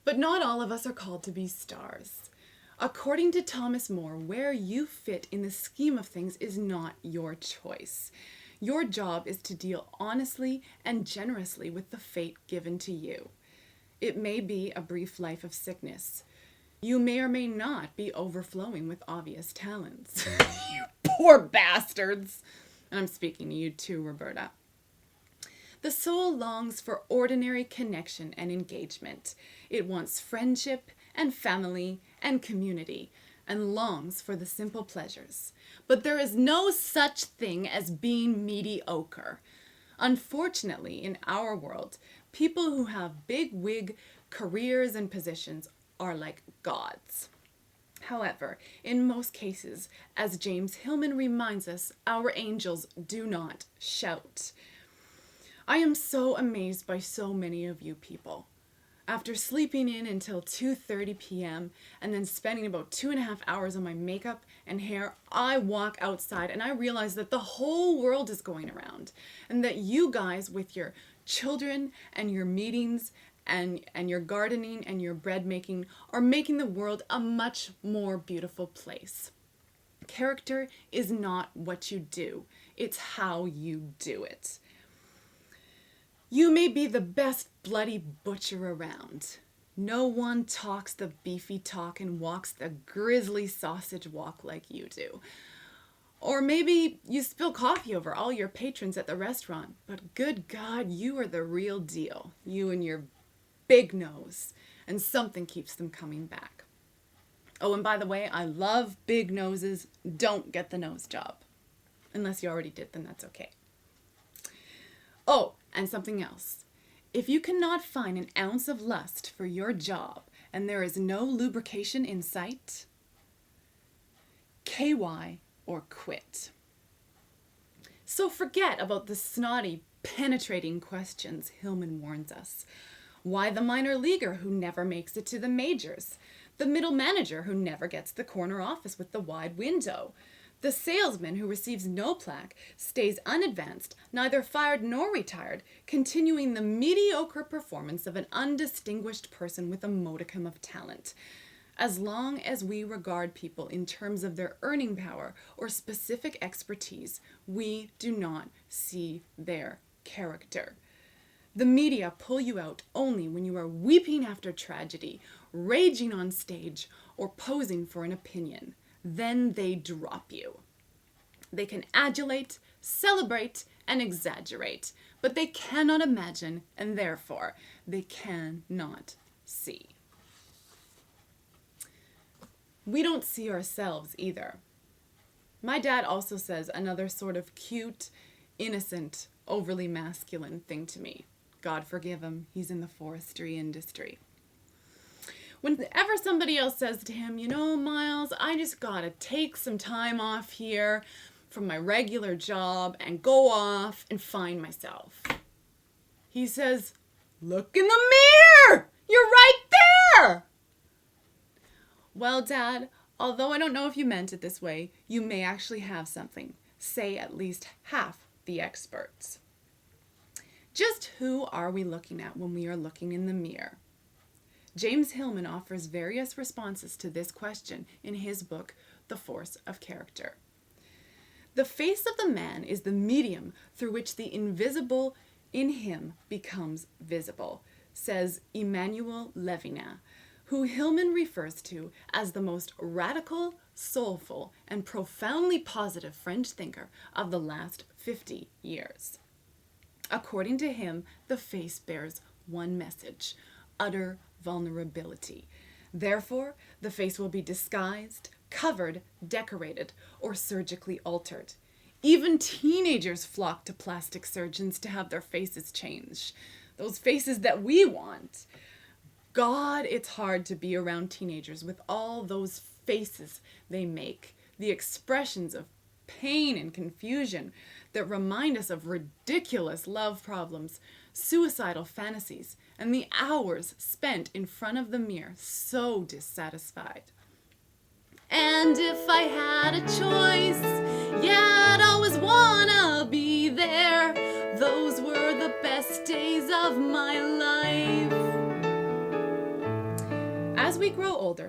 But not all of us are called to be stars. According to Thomas More, where you fit in the scheme of things is not your choice. Your job is to deal honestly and generously with the fate given to you. It may be a brief life of sickness. You may or may not be overflowing with obvious talents. You poor bastards! And I'm speaking to you too, Roberta. The soul longs for ordinary connection and engagement. It wants friendship and family and community, and longs for the simple pleasures. But there is no such thing as being mediocre. Unfortunately, in our world, people who have big wig careers and positions are like gods. However, in most cases, as James Hillman reminds us, our angels do not shout. I am so amazed by so many of you people. After sleeping in until 2:30 p.m. and then spending about 2.5 hours on my makeup and hair, I walk outside and I realize that the whole world is going around, and that you guys with your children and your meetings and your gardening and your bread making are making the world a much more beautiful place. Character is not what you do, it's how you do it. You may be the best bloody butcher around. No one talks the beefy talk and walks the grisly sausage walk like you do. Or maybe you spill coffee over all your patrons at the restaurant, but good God, you are the real deal. You and your big nose, and something keeps them coming back. Oh, and by the way, I love big noses. Don't get the nose job. Unless you already did, then that's okay. Oh, and something else. If you cannot find an ounce of lust for your job and there is no lubrication in sight, KY or quit. So forget about the snotty, penetrating questions Hillman warns us. Why the minor leaguer who never makes it to the majors? The middle manager who never gets the corner office with the wide window? The salesman who receives no plaque, stays unadvanced, neither fired nor retired, continuing the mediocre performance of an undistinguished person with a modicum of talent. As long as we regard people in terms of their earning power or specific expertise, we do not see their character. The media pull you out only when you are weeping after tragedy, raging on stage, or posing for an opinion. Then they drop you. They can adulate, celebrate, and exaggerate, but they cannot imagine, and therefore they cannot see. We don't see ourselves either. My dad also says another sort of cute, innocent, overly masculine thing to me. God forgive him, he's in the forestry industry. Whenever somebody else says to him, you know, Miles, I just gotta take some time off here from my regular job and go off and find myself, he says, look in the mirror! You're right there! Well, Dad, although I don't know if you meant it this way, you may actually have something. Say at least half the experts. Just who are we looking at when we are looking in the mirror? James Hillman offers various responses to this question in his book, The Force of Character. The face of the man is the medium through which the invisible in him becomes visible, says Emmanuel Levinas, who Hillman refers to as the most radical, soulful, and profoundly positive French thinker of the last 50 years. According to him, the face bears one message: utter vulnerability. Therefore, the face will be disguised, covered, decorated, or surgically altered. Even teenagers flock to plastic surgeons to have their faces changed. Those faces that we want. God, it's hard to be around teenagers with all those faces they make, the expressions of pain and confusion that remind us of ridiculous love problems, suicidal fantasies, and the hours spent in front of the mirror so dissatisfied. And if I had a choice, yeah, I'd always wanna be there. Those were the best days of my life. As we grow older,